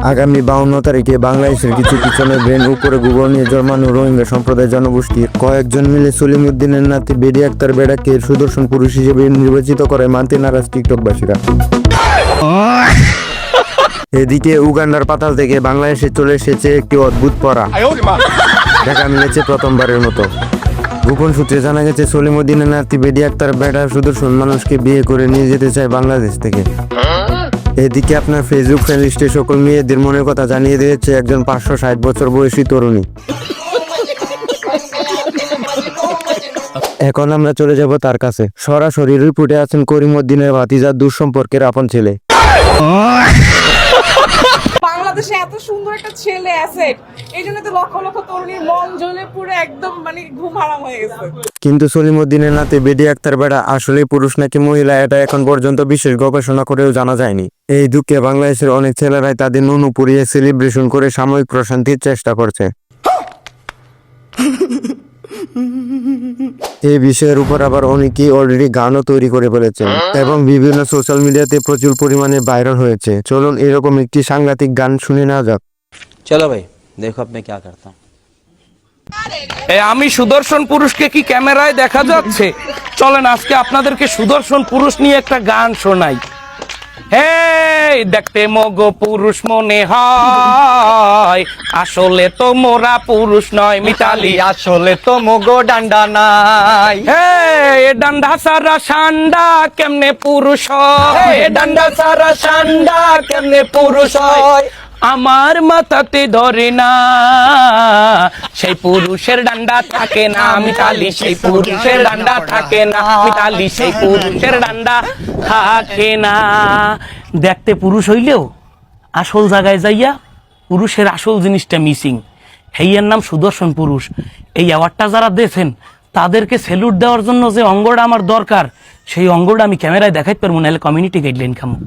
আগামী 52 তারিখে বাংলাদেশের কিছু পিছনের ব্রেন উপরে গুগল নিয়ে জন্মানো রোহিঙ্গা সম্প্রদায়ের জনগোষ্ঠীর কয়েকজন মিলে সলিমুদ্দিনের নাতি বেডি আক্তার বেড়াকে সুদর্শন পুরুষ হিসেবে নির্বাচিত করে মানতে নারাজ টিকটকবাসীরা। এদিকে উগান্ডার পাতাল থেকে বাংলাদেশে চলে এসেছে একটি অদ্ভুত পড়া, দেখা মিলেছে প্রথমবারের মতো। গোপন সূত্রে জানা গেছে সলিমুদ্দিনের নাতি বেডি আক্তার বেড়া সুদর্শন মানুষকে বিয়ে করে নিয়ে যেতে চায় বাংলাদেশ থেকে। এদিকে আপনার ফেসবুক ফ্রেন্ড লিস্টে সকল মেয়েদের মনের কথা জানিয়ে দিয়েছে একজন 560 বছর বয়সী তরুণী। এখন আমরা চলে যাব তার কাছে। সরাসরি রিপোর্টে আছেন করিমউদ্দিনের ভাতিজার দুঃসম্পর্কের আপন ছেলে। বাংলাদেশে এত সুন্দর একটা ছেলে আছে, এই জন্য তো লক্ষ লক্ষ তরুণীর মন জ্বলে পুরো একদম ঘুম হারাম হয়ে গেছে। কিন্তু সলিমুদ্দিনের নাতি বেডি আক্তার বেড়া আসলে পুরুষ নাকি মহিলা এটা এখন পর্যন্ত বিশেষ গবেষণা করেও জানা যায়নি। এই দুঃখে বাংলাদেশের অনেক ছেলেরাই তাদের নুনু পুড়িয়ে সেলিব্রেশন করে সাময়িক প্রশান্তির চেষ্টা করছে। এই বিষয়ের উপর আবার অনেকেই অলরেডি গানও তৈরি করে ফেলেছেন এবং বিভিন্ন সোশ্যাল মিডিয়াতে প্রচুর পরিমাণে ভাইরাল হয়েছে। চলুন এরকম একটি সাংঘাতিক গান শুনে নেওয়া যাক। চলো ভাই দেখো আপনি কি করতা। আমি সুদর্শন পুরুষকে কি ক্যামেরায় দেখা যাচ্ছে? চলেন আজকে আপনাদেরকে সুদর্শন পুরুষ নিয়ে একটা গান শোনাই। হে দেখতে মগো পুরুষ মনে হয়, আসলে তো মোরা পুরুষ নয় মিতালি, আসলে তো মগো ডান্ডা নাই। হে ডান্ডা সারা সান্ডা কেমনে পুরুষ হয়, ডান্ডা সারা সান্ডা কেমনে পুরুষ হয়, আমার মাথাতে ধরে না সেই পুরুষের ডান্ডা থাকে না মিতালি, সেই পুরুষের ডান্ডা থাকে না মিতালি, সেই পুরুষের ডান্ডা থাকে না। দেখতে পুরুষ হইলেও আসল জায়গায় যাইয়া পুরুষের আসল জিনিসটা মিসিং। হেইয়ের নাম সুদর্শন পুরুষ। এই অ্যাওয়ার্ডটা যারা দিয়েছেন তাদেরকে স্যালুট দেওয়ার জন্য যে অঙ্গটা আমার দরকার, সেই অঙ্গটা আমি ক্যামেরায় দেখাইতে পারবো, নাহলে কমিউনিটি গাইডলাইন খামো।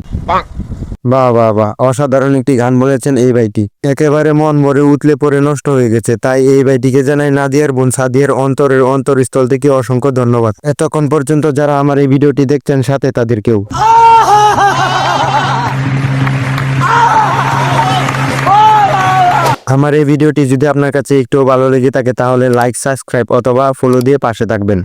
বাহ বাহ বাহ, অসাধারণ একটি গান বলেছেন এই ভাইটি। একেবারে মন ভরে উতলে পড়ে নষ্ট হয়ে গেছে। তাই এই ভাইটিকে জানাই নাদিয়ার বোন সাদিয়ার অন্তরের অন্তরস্থল থেকে অসংখ্য ধন্যবাদ। এতক্ষণ পর্যন্ত যারা আমার এই ভিডিওটি দেখছেন সাথে তাদেরকেও। আমার এই ভিডিওটি যদি আপনার কাছে একটু ভালো লেগে থাকে তাহলে লাইক, সাবস্ক্রাইব অথবা ফলো দিয়ে পাশে থাকবেন।